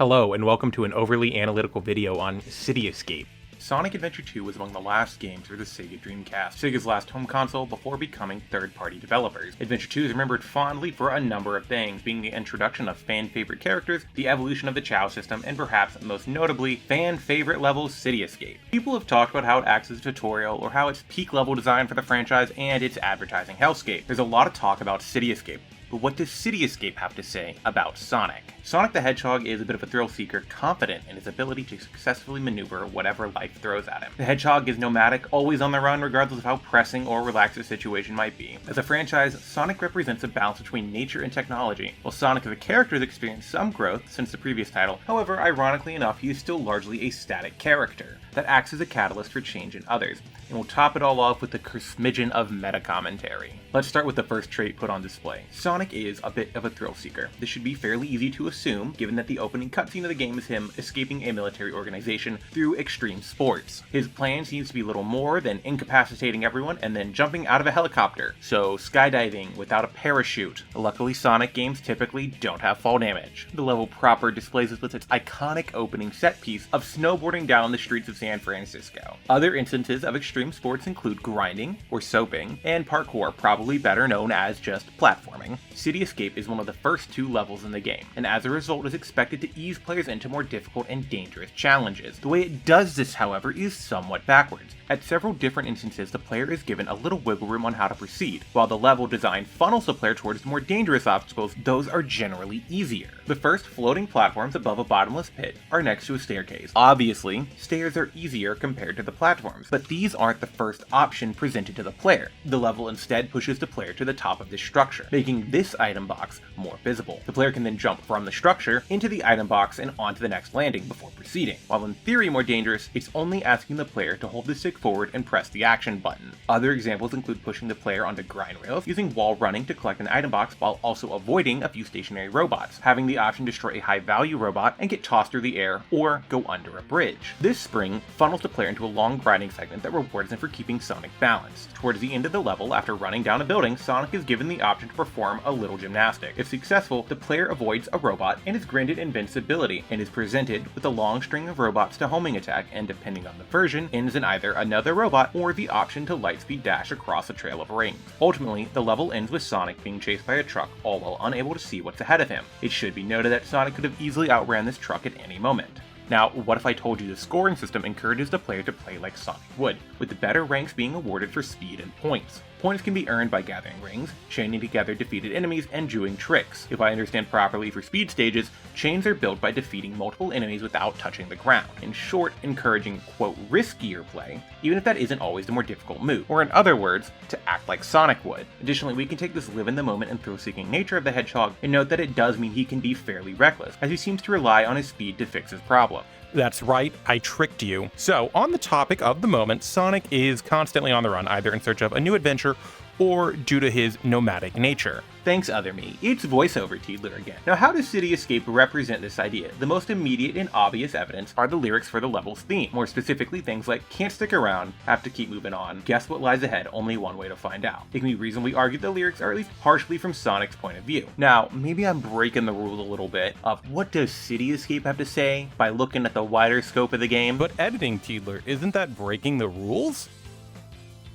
Hello, and welcome to an overly analytical video on City Escape. Sonic Adventure 2 was among the last games for the Sega Dreamcast, Sega's last home console before becoming third-party developers. Adventure 2 is remembered fondly for a number of things, being the introduction of fan-favorite characters, the evolution of the Chow system, and perhaps most notably, fan-favorite level City Escape. People have talked about how it acts as a tutorial, or how it's peak level design for the franchise and its advertising hellscape. There's a lot of talk about City Escape, but what does City Escape have to say about Sonic? Sonic the Hedgehog is a bit of a thrill seeker, confident in his ability to successfully maneuver whatever life throws at him. The Hedgehog is nomadic, always on the run regardless of how pressing or relaxed the situation might be. As a franchise, Sonic represents a balance between nature and technology. While Sonic as a character has experienced some growth since the previous title, however, ironically enough, he is still largely a static character that acts as a catalyst for change in others, and we'll top it all off with a smidgen of meta commentary. Let's start with the first trait put on display. Sonic is a bit of a thrill seeker. This should be fairly easy to assume, given that the opening cutscene of the game is him escaping a military organization through extreme sports. His plan seems to be little more than incapacitating everyone and then jumping out of a helicopter, so skydiving without a parachute. Luckily, Sonic games typically don't have fall damage. The level proper displays us with its iconic opening set piece of snowboarding down the streets of San Francisco. Other instances of extreme sports include grinding, or soaping, and parkour, probably better known as just platforming. City Escape is one of the first two levels in the game, and as a result is expected to ease players into more difficult and dangerous challenges. The way it does this, however, is somewhat backwards. At several different instances, the player is given a little wiggle room on how to proceed. While the level design funnels the player towards the more dangerous obstacles, those are generally easier. The first floating platforms above a bottomless pit are next to a staircase. Obviously, stairs are easier compared to the platforms, but these aren't the first option presented to the player. The level instead pushes the player to the top of this structure, making this item box more visible. The player can then jump from the structure into the item box and onto the next landing before proceeding. While in theory more dangerous, it's only asking the player to hold the stick forward and press the action button. Other examples include pushing the player onto grind rails, using wall running to collect an item box while also avoiding a few stationary robots, having the option to destroy a high value robot and get tossed through the air, or go under a bridge. This spring funnels the player into a long grinding segment that rewards him for keeping Sonic balanced. Towards the end of the level, after running down a building, Sonic is given the option to perform a little gymnastic. If successful, the player avoids a robot and is granted invincibility, and is presented with a long string of robots to homing attack, and depending on the version, ends in either another robot or the option to lightspeed dash across a trail of rings. Ultimately, the level ends with Sonic being chased by a truck, all while unable to see what's ahead of him. It should be noted that Sonic could have easily outran this truck at any moment. Now, what if I told you the scoring system encourages the player to play like Sonic would, with the better ranks being awarded for speed and points? Points can be earned by gathering rings, chaining together defeated enemies, and doing tricks. If I understand properly, for speed stages, chains are built by defeating multiple enemies without touching the ground. In short, encouraging, quote, riskier play, even if that isn't always the more difficult move, or in other words, to act like Sonic would. Additionally, we can take this live in the moment and thrill-seeking nature of the Hedgehog and note that it does mean he can be fairly reckless, as he seems to rely on his speed to fix his problem. That's right, I tricked you. So, on the topic of the moment, Sonic is constantly on the run, either in search of a new adventure or due to his nomadic nature. Thanks, other me. It's voiceover Teedler again. Now, how does City Escape represent this idea? The most immediate and obvious evidence are the lyrics for the level's theme. More specifically, things like, can't stick around, have to keep moving on, guess what lies ahead, only one way to find out. It can be reasonably argued the lyrics are at least partially from Sonic's point of view. Now, maybe I'm breaking the rules a little bit of what does City Escape have to say by looking at the wider scope of the game. But editing, Teedler, isn't that breaking the rules?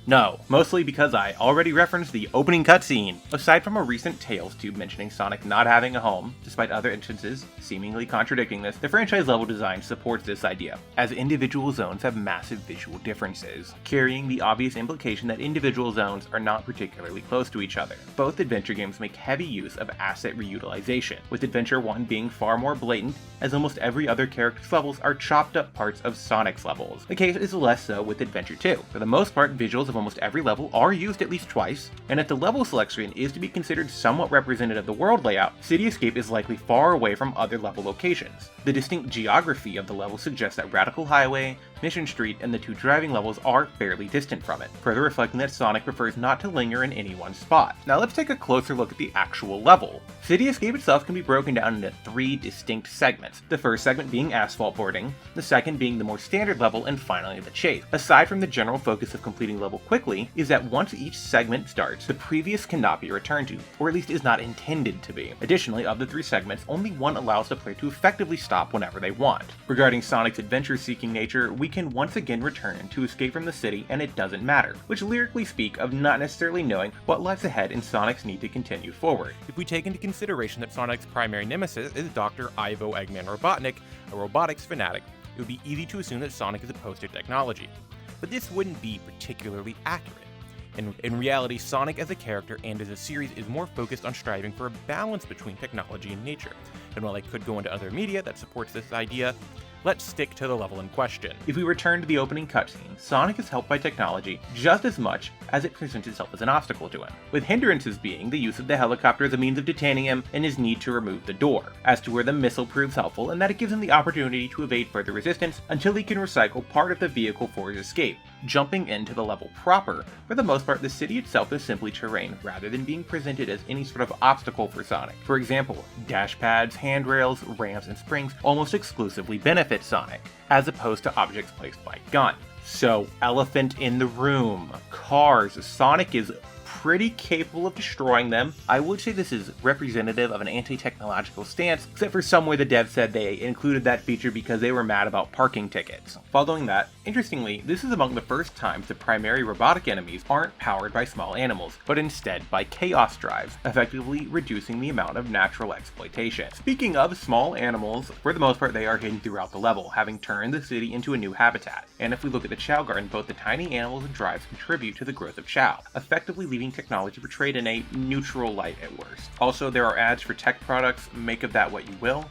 No, mostly because I already referenced the opening cutscene. Aside from a recent Tales tube mentioning Sonic not having a home, despite other instances seemingly contradicting this, the franchise level design supports this idea, as individual zones have massive visual differences, carrying the obvious implication that individual zones are not particularly close to each other. Both adventure games make heavy use of asset reutilization, with Adventure 1 being far more blatant, as almost every other character's levels are chopped up parts of Sonic's levels. The case is less so with Adventure 2. For the most part, visuals of almost every level are used at least twice, and if the level select screen is to be considered somewhat representative of the world layout, City Escape is likely far away from other level locations. The distinct geography of the level suggests that Radical Highway, Mission Street, and the two driving levels are fairly distant from it, further reflecting that Sonic prefers not to linger in any one spot. Now let's take a closer look at the actual level. City Escape itself can be broken down into three distinct segments, the first segment being asphalt boarding, the second being the more standard level, and finally the chase. Aside from the general focus of completing level quickly is that once each segment starts, the previous cannot be returned to, or at least is not intended to be. Additionally, of the 3 segments, only one allows the player to effectively stop whenever they want. Regarding Sonic's adventure-seeking nature, we can once again return to escape from the city and it doesn't matter, which lyrically speak of not necessarily knowing what lies ahead in Sonic's need to continue forward. If we take into consideration that Sonic's primary nemesis is Dr. Ivo Eggman Robotnik, a robotics fanatic, it would be easy to assume that Sonic is opposed to technology. But this wouldn't be particularly accurate. In reality, Sonic as a character and as a series is more focused on striving for a balance between technology and nature. And while I could go into other media that supports this idea, let's stick to the level in question. If we return to the opening cutscene, Sonic is helped by technology just as much as it presents itself as an obstacle to him, with hindrances being the use of the helicopter as a means of detaining him and his need to remove the door. As to where the missile proves helpful, and that it gives him the opportunity to evade further resistance until he can recycle part of the vehicle for his escape. Jumping into the level proper, for the most part the city itself is simply terrain rather than being presented as any sort of obstacle for Sonic. For example, dash pads, handrails, ramps, and springs almost exclusively benefit Sonic, as opposed to objects placed by gun. So, elephant in the room. Cars. Sonic is pretty capable of destroying them. I would say this is representative of an anti-technological stance, except for somewhere the devs said they included that feature because they were mad about parking tickets. Following that, interestingly, this is among the first times the primary robotic enemies aren't powered by small animals, but instead by chaos drives, effectively reducing the amount of natural exploitation. Speaking of small animals, for the most part they are hidden throughout the level, having turned the city into a new habitat. And if we look at the Chao Garden, both the tiny animals and drives contribute to the growth of Chao, effectively leaving technology portrayed in a neutral light at worst. Also, there are ads for tech products, make of that what you will.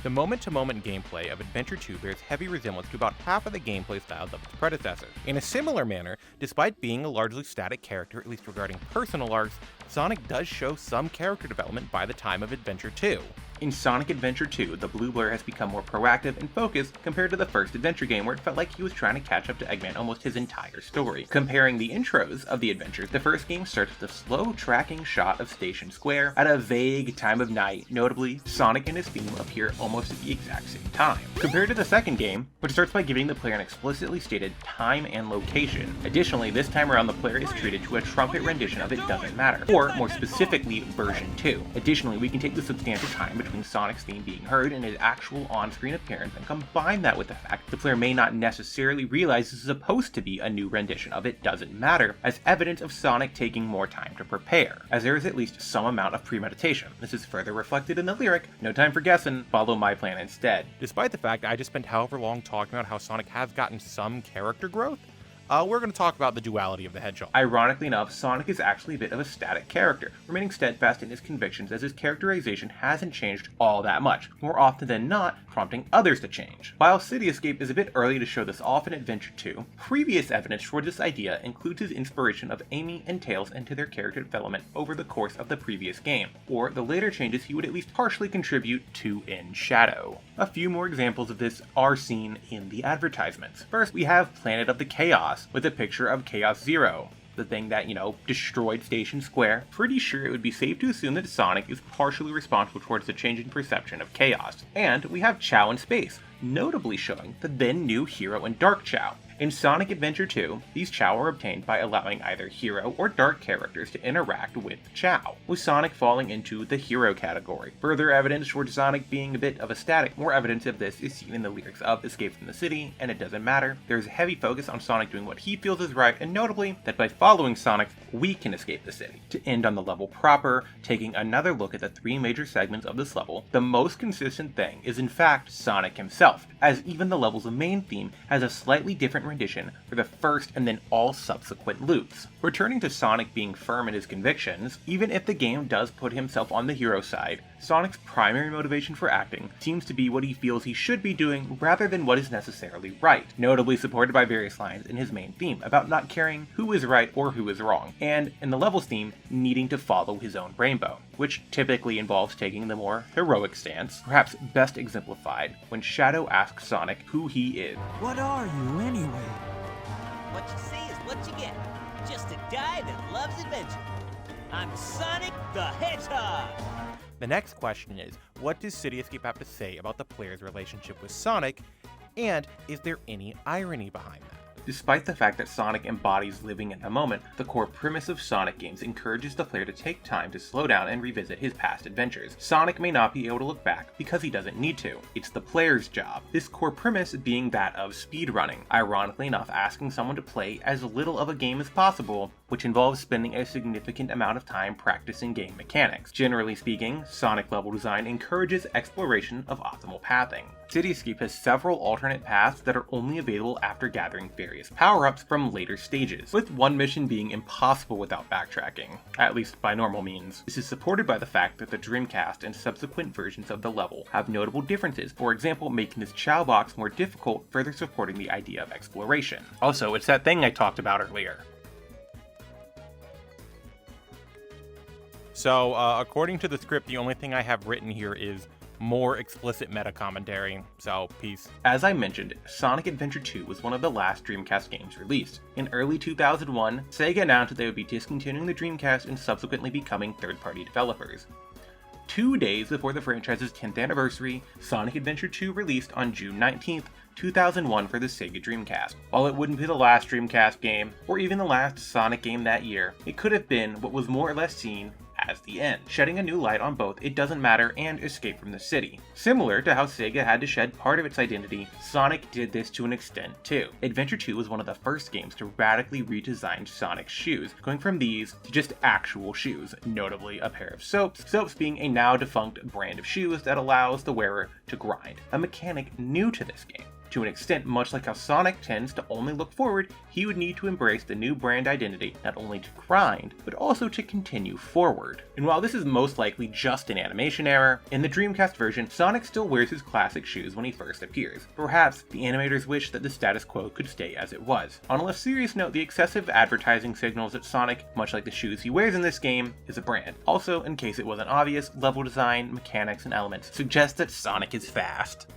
The moment-to-moment gameplay of Adventure 2 bears heavy resemblance to about half of the gameplay styles of its predecessor. In a similar manner, despite being a largely static character, at least regarding personal arcs, Sonic does show some character development by the time of Adventure 2. In Sonic Adventure 2, the blue blur has become more proactive and focused compared to the first adventure game where it felt like he was trying to catch up to Eggman almost his entire story. Comparing the intros of the adventures, the first game starts with a slow tracking shot of Station Square at a vague time of night. Notably, Sonic and his theme appear almost at the exact same time. Compared to the second game, which starts by giving the player an explicitly stated time and location. Additionally, this time around the player is treated to a trumpet rendition of It Doesn't Matter, or more specifically, version 2. Additionally, we can take the substantial time between Sonic's theme being heard and his actual on-screen appearance and combine that with the fact the player may not necessarily realize this is supposed to be a new rendition of It Doesn't Matter as evidence of Sonic taking more time to prepare, as there is at least some amount of premeditation. This is further reflected in the lyric, "No time for guessing, follow my plan instead." Despite the fact I just spent however long talking about how Sonic has gotten some character growth, we're going to talk about the duality of the Hedgehog. Ironically enough, Sonic is actually a bit of a static character, remaining steadfast in his convictions as his characterization hasn't changed all that much, more often than not prompting others to change. While City Escape is a bit early to show this off in Adventure 2, previous evidence for this idea includes his inspiration of Amy and Tails into their character development over the course of the previous game, or the later changes he would at least partially contribute to in Shadow. A few more examples of this are seen in the advertisements. First, we have Planet of the Chaos, with a picture of Chaos Zero, the thing that, destroyed Station Square. Pretty sure it would be safe to assume that Sonic is partially responsible towards the change in perception of chaos. And we have Chao in space, notably showing the then new Hero and Dark Chao. In Sonic Adventure 2, these Chao are obtained by allowing either Hero or Dark characters to interact with Chao, with Sonic falling into the Hero category. Further evidence for Sonic being a bit of a static, more evidence of this is seen in the lyrics of Escape from the City, and It Doesn't Matter. There's a heavy focus on Sonic doing what he feels is right, and notably, that by following Sonic, we can escape the city. To end on the level proper, taking another look at the 3 major segments of this level, the most consistent thing is in fact Sonic himself, as even the level's main theme has a slightly different rendition for the first and then all subsequent loops. Returning to Sonic being firm in his convictions, even if the game does put himself on the hero side, Sonic's primary motivation for acting seems to be what he feels he should be doing rather than what is necessarily right, notably supported by various lines in his main theme about not caring who is right or who is wrong, and in the level's theme, needing to follow his own rainbow, which typically involves taking the more heroic stance, perhaps best exemplified when Shadow asks Sonic who he is. What are you anyway? What you see is what you get. Just a guy that loves adventure. I'm Sonic the Hedgehog. The next question is, what does City Escape have to say about the player's relationship with Sonic, and is there any irony behind that? Despite the fact that Sonic embodies living in the moment, the core premise of Sonic games encourages the player to take time to slow down and revisit his past adventures. Sonic may not be able to look back because he doesn't need to. It's the player's job. This core premise being that of speedrunning, ironically enough asking someone to play as little of a game as possible, which involves spending a significant amount of time practicing game mechanics. Generally speaking, Sonic level design encourages exploration of optimal pathing. Cityscape has several alternate paths that are only available after gathering various power-ups from later stages, with one mission being impossible without backtracking, at least by normal means. This is supported by the fact that the Dreamcast and subsequent versions of the level have notable differences, for example making this Chow box more difficult, further supporting the idea of exploration. Also, it's that thing I talked about earlier. So, according to the script, the only thing I have written here is more explicit meta commentary, so peace. As I mentioned, Sonic Adventure 2 was one of the last Dreamcast games released. In early 2001, Sega announced that they would be discontinuing the Dreamcast and subsequently becoming third-party developers. 2 days before the franchise's 10th anniversary, Sonic Adventure 2 released on June 19th, 2001 for the Sega Dreamcast. While it wouldn't be the last Dreamcast game, or even the last Sonic game that year, it could have been what was more or less seen as the end, shedding a new light on both It Doesn't Matter and Escape from the City. Similar to how Sega had to shed part of its identity, Sonic did this to an extent too. Adventure 2 was one of the first games to radically redesign Sonic's shoes, going from these to just actual shoes, notably a pair of soaps, soaps being a now defunct brand of shoes that allows the wearer to grind, a mechanic new to this game. To an extent, much like how Sonic tends to only look forward, he would need to embrace the new brand identity not only to grind, but also to continue forward. And while this is most likely just an animation error, in the Dreamcast version, Sonic still wears his classic shoes when he first appears. Perhaps the animators wish that the status quo could stay as it was. On a less serious note, the excessive advertising signals that Sonic, much like the shoes he wears in this game, is a brand. Also, in case it wasn't obvious, level design, mechanics, and elements suggest that Sonic is fast.